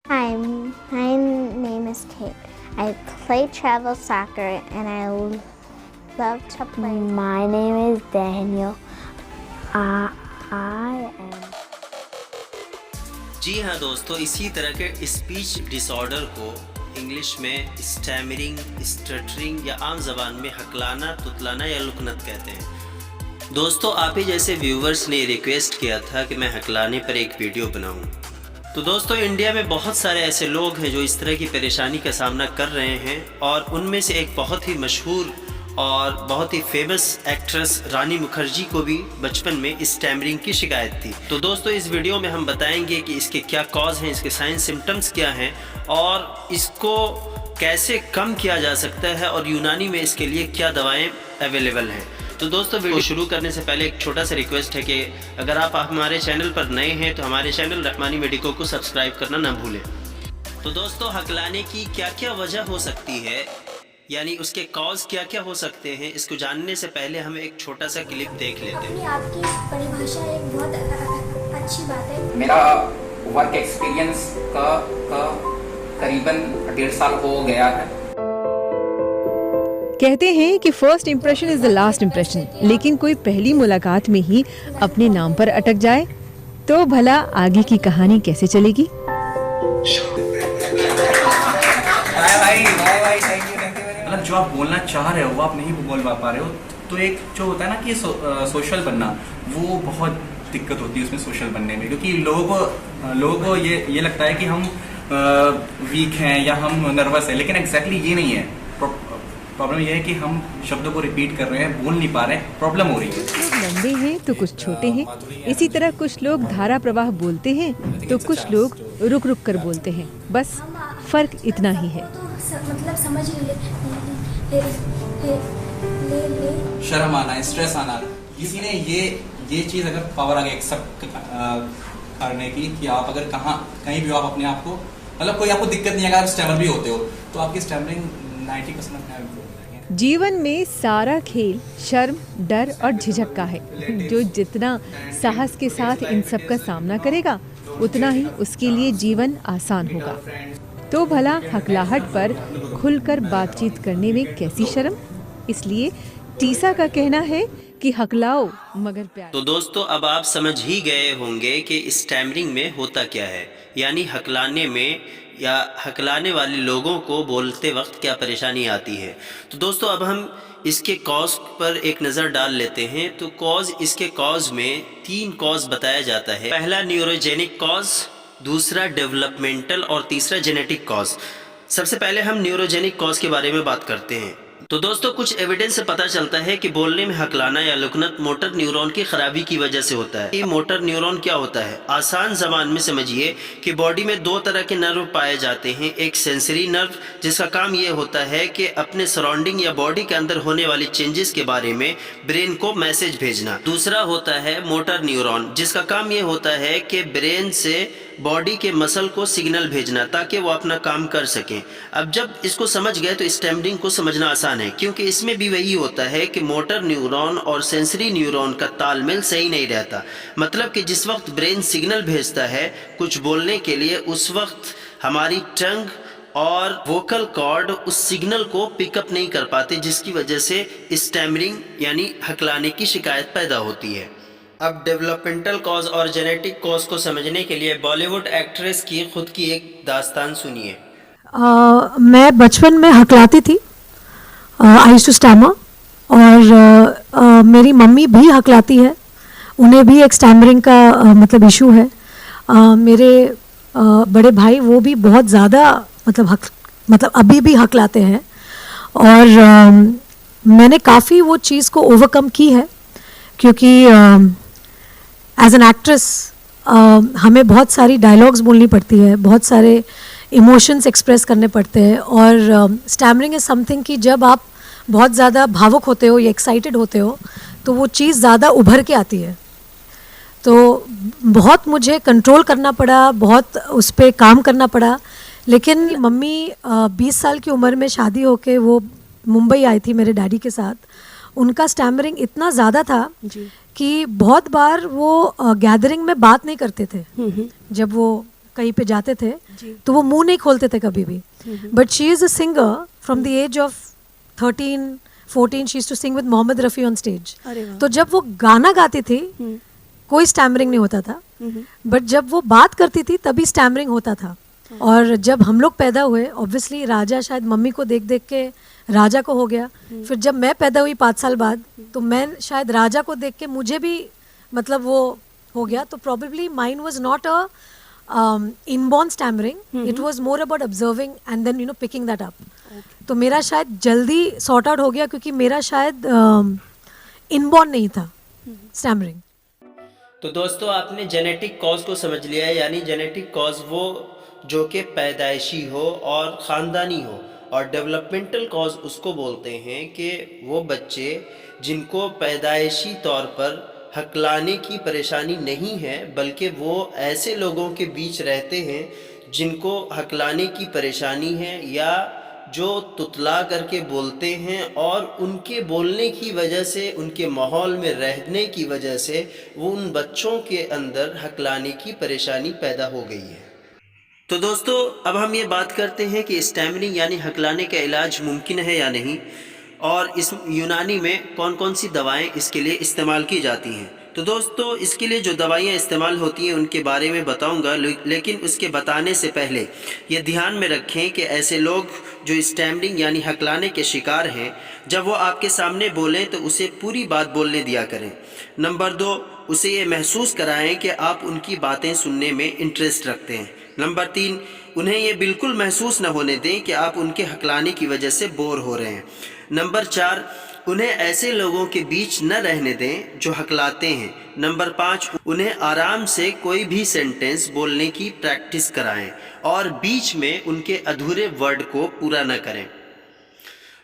Hi, my name is Kate. I play travel soccer and I love to play. My name is Daniel. I am. जी हाँ दोस्तों, इसी तरह के speech disorder को English में stammering, stuttering या आम ज़बान में हकलाना, तुतलाना या लुकनत कहते हैं। दोस्तों, आप ही जैसे व्यूवर्स ने रिक्वेस्ट किया था कि मैं हकलाने पर एक वीडियो बनाऊं। तो दोस्तों, इंडिया में बहुत सारे ऐसे लोग हैं जो इस तरह की परेशानी का सामना कर रहे हैं और उनमें से एक बहुत ही मशहूर और बहुत ही फेमस एक्ट्रेस रानी मुखर्जी को भी बचपन में स्टैमरिंग की शिकायत थी। तो दोस्तों, इस वीडियो में हम बताएंगे कि इसके क्या कॉज हैं, इसके साइन सिम्टम्स क्या हैं और इसको कैसे कम किया जा सकता है और यूनानी में इसके लिए क्या दवाएं अवेलेबल हैं। तो दोस्तों, वीडियो शुरू करने से पहले एक छोटा सा रिक्वेस्ट है कि अगर आप हमारे चैनल पर नए हैं तो हमारे चैनल रहमानी मेडिको को सब्सक्राइब करना ना भूलें। तो दोस्तों, हकलाने की क्या क्या वजह हो सकती है, यानी उसके कॉज क्या क्या हो सकते हैं, इसको जानने से पहले हम एक छोटा सा क्लिप देख लेते हैं। आपकी परिभाषा एक बहुत अच्छी बात है। मेरा वर्क एक्सपीरियंस का करीबन 1.5 साल हो गया है। कहते हैं कि first impression is the last impression, लेकिन कोई पहली मुलाकात में ही अपने नाम पर अटक जाए तो भला आगे की कहानी कैसे चलेगी। मतलब जो आप बोलना चाह रहे हो वो आप नहीं बोल पा रहे हो, तो एक जो होता है ना कि सोशल बनना, वो बहुत दिक्कत होती है उसमें सोशल बनने में, क्योंकि लोगों को ये लगता है कि हम वीक हैं या हम नर्वस हैं, लेकिन एग्जैक्टली ये नहीं है। प्रॉब्लम ये है कि हम शब्दों को रिपीट कर रहे हैं, बोल नहीं पा रहे हैं, प्रॉब्लम हो रही है। कुछ लोग लंबे हैं तो कुछ छोटे हैं, इसी तरह कुछ लोग धारा प्रवाह बोलते हैं तो कुछ लोग रुक रुक कर बोलते हैं। बस फर्क इतना ही है। तो मतलब समझ ले शर्म आना, स्ट्रेस आना, किसी ने ये चीज अगर पावर आ गई एक्सेप्ट करने की कि आप अगर कहीं भी हो, आप अपने आप को, मतलब कोई आपको दिक्कत नहीं है अगर आप स्टैमर भी होते हो, तो आपकी स्टैमरिंग 90% अपने आप हो जाएगी। जीवन में सारा खेल शर्म, डर और झिझक का है। जो जितना साहस के साथ इन सब का सामना करेगा उतना ही उसके लिए जीवन आसान होगा। तो भला हकलाहट पर खुलकर बातचीत करने में कैसी शर्म। इसलिए टीसा का कहना है कि हकलाओ मगर प्यार। तो दोस्तों, अब आप समझ ही गए होंगे कि स्टैमरिंग में होता क्या है, यानी हकलाने में या हकलाने वाले लोगों को बोलते वक्त क्या परेशानी आती है। तो दोस्तों, अब हम इसके कॉज पर एक नज़र डाल लेते हैं। तो इसके कॉज में 3 कॉज बताया जाता है। पहला न्यूरोजेनिक कॉज, दूसरा डेवलपमेंटल और तीसरा जेनेटिक कॉज। सबसे पहले हम न्यूरोजेनिक कॉज के बारे में बात करते हैं। तो दोस्तों, कुछ एविडेंस से पता चलता है कि बोलने में हकलाना या लुकनत मोटर न्यूरॉन की खराबी की वजह से होता है। ये मोटर न्यूरॉन क्या होता है, आसान ज़बान में समझिए कि बॉडी में 2 तरह के नर्व पाए जाते हैं। एक सेंसरी नर्व, जिसका काम ये होता है कि अपने सराउंडिंग या बॉडी के अंदर होने वाली चेंजेस के बारे में ब्रेन को मैसेज भेजना। दूसरा होता है मोटर न्यूरॉन, जिसका काम ये होता है कि ब्रेन से बॉडी के मसल को सिग्नल भेजना ताकि वो अपना काम कर सकें। अब जब इसको समझ गए तो स्टैमरिंग को समझना आसान है, क्योंकि इसमें भी वही होता है कि मोटर न्यूरॉन और सेंसरी न्यूरॉन का तालमेल सही नहीं रहता। मतलब कि जिस वक्त ब्रेन सिग्नल भेजता है कुछ बोलने के लिए, उस वक्त हमारी टंग और वोकल कॉर्ड उस सिग्नल को पिकअप नहीं कर पाते, जिसकी वजह से स्टैमरिंग यानी हकलाने की शिकायत पैदा होती है। अब डेवलपमेंटल कॉज और जेनेटिक कॉज को समझने के लिए बॉलीवुड एक्ट्रेस की खुद की एक दास्तान सुनिए। मैं बचपन में हकलाती थी, आई यूज्ड टू स्टैमर, और मेरी मम्मी भी हकलाती है, उन्हें भी एक स्टैमरिंग का मतलब इशू है। मेरे बड़े भाई वो भी बहुत ज़्यादा मतलब अभी भी हकलाते हैं, और मैंने काफ़ी वो चीज़ को ओवरकम की है, क्योंकि एज एन एक्ट्रेस हमें बहुत सारी डायलॉग्स बोलनी पड़ती है, बहुत सारे इमोशंस एक्सप्रेस करने पड़ते हैं, और स्टैमरिंग इज़ समथिंग कि जब आप बहुत ज़्यादा भावुक होते हो या एक्साइटेड होते हो तो वो चीज़ ज़्यादा उभर के आती है। तो बहुत मुझे कंट्रोल करना पड़ा, बहुत उस पर काम करना पड़ा। लेकिन मम्मी 20 साल की उम्र में शादी होके वो मुंबई आई थी मेरे डैडी के साथ। उनका स्टैमरिंग इतना ज़्यादा था कि बहुत बार वो गैदरिंग में बात नहीं करते थे। जब वो कहीं पे जाते थे तो वो मुंह नहीं खोलते थे कभी भी. But she is a singer from the age of 13-14 she used to sing with Mohammad Rafi on stage. तो जब वो गाना गाती थी कोई स्टैमरिंग नहीं होता था, बट जब वो बात करती थी तभी स्टैमरिंग होता था. और जब हम लोग पैदा हुए ऑब्वियसली राजा शायद मम्मी को देख देख के राजा को हो गया. फिर जब मैं पैदा हुई 5 साल बाद तो मैं शायद राजा को देख के मुझे भी मतलब वो हो गया. तो probably mine was not a inborn stammering, it was more about observing and then you know picking that up. तो मेरा शायद जल्दी सॉर्ट आउट हो गया क्योंकि मेरा शायद इनबॉर्न नहीं था स्टैमरिंग. तो दोस्तों आपने जेनेटिक कॉज को समझ लिया है, यानी जेनेटिक कॉज वो जो कि पैदाइशी हो और ख़ानदानी हो, और डेवलपमेंटल कॉज उसको बोलते हैं कि वो बच्चे जिनको पैदाइशी तौर पर हकलाने की परेशानी नहीं है बल्कि वो ऐसे लोगों के बीच रहते हैं जिनको हकलाने की परेशानी है या जो तुतला करके बोलते हैं, और उनके बोलने की वजह से उनके माहौल में रहने की वजह से वो उन बच्चों के अंदर हकलाने की परेशानी पैदा हो गई है. तो दोस्तों अब हम ये बात करते हैं कि स्टैमरिंग यानी हकलाने का इलाज मुमकिन है या नहीं, और इस यूनानी में कौन कौन सी दवाएं इसके लिए इस्तेमाल की जाती हैं. तो दोस्तों इसके लिए जो दवाइयाँ इस्तेमाल होती हैं उनके बारे में बताऊंगा, लेकिन उसके बताने से पहले ये ध्यान में रखें कि ऐसे लोग जो स्टैमरिंग यानी हकलाने के शिकार हैं, जब वो आपके सामने बोलें तो उसे पूरी बात बोलने दिया करें. नंबर 2, उसे ये महसूस कराएं कि आप उनकी बातें सुनने में इंटरेस्ट रखते हैं. नंबर 3, उन्हें ये बिल्कुल महसूस न होने दें कि आप उनके हकलाने की वजह से बोर हो रहे हैं. नंबर 4, उन्हें ऐसे लोगों के बीच न रहने दें जो हकलाते हैं. नंबर 5, उन्हें आराम से कोई भी सेंटेंस बोलने की प्रैक्टिस कराएं और बीच में उनके अधूरे वर्ड को पूरा न करें.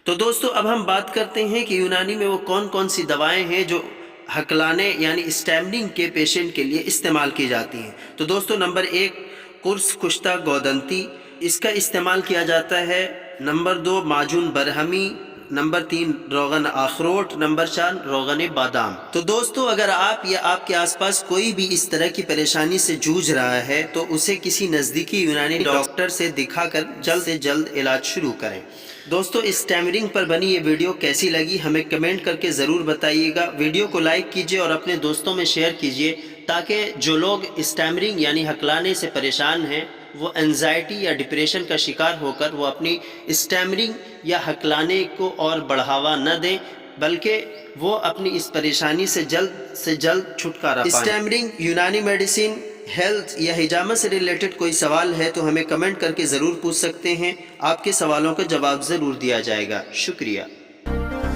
तो दोस्तों अब हम बात करते हैं कि यूनानी में वो कौन कौन सी दवाएं हैं जो हकलाने यानी स्टैमरिंग के पेशेंट के लिए इस्तेमाल की जाती हैं. तो दोस्तों नंबर 1 कुर्स कुश्ता गौदंती, इसका इस्तेमाल किया जाता है. नंबर 2 माजून बरहमी. नंबर 3 रोगन अखरोट. नंबर 4 रोगन बादाम. तो दोस्तों अगर आप या आपके आसपास कोई भी इस तरह की परेशानी से जूझ रहा है तो उसे किसी नज़दीकी यूनानी डॉक्टर से दिखाकर जल्द से जल्द इलाज शुरू करें. दोस्तों इस स्टैमरिंग पर बनी ये वीडियो कैसी लगी हमें कमेंट करके ज़रूर बताइएगा. वीडियो को लाइक कीजिए और अपने दोस्तों में शेयर कीजिए ताकि जो लोग स्टैमरिंग यानी हकलाने से परेशान हैं वो एंजाइटी या डिप्रेशन का शिकार होकर वो अपनी स्टैमरिंग या हकलाने को और बढ़ावा न दें, बल्कि वो अपनी इस परेशानी से जल्द छुटकारा पाएं. स्टैमरिंग, यूनानी मेडिसिन, हेल्थ या हिजामा से रिलेटेड कोई सवाल है तो हमें कमेंट करके ज़रूर पूछ सकते हैं. आपके सवालों का जवाब ज़रूर दिया जाएगा. शुक्रिया.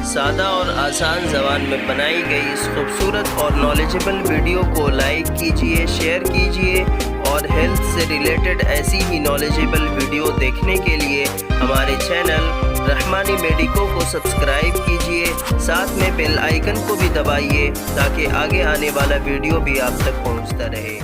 सादा और आसान ज़बान में बनाई गई इस खूबसूरत और नॉलेजेबल वीडियो को लाइक कीजिए, शेयर कीजिए, और हेल्थ से रिलेटेड ऐसी ही नॉलेजेबल वीडियो देखने के लिए हमारे चैनल रहमानी मेडिको को सब्सक्राइब कीजिए. साथ में बेल आइकन को भी दबाइए ताकि आगे आने वाला वीडियो भी आप तक पहुंचता रहे.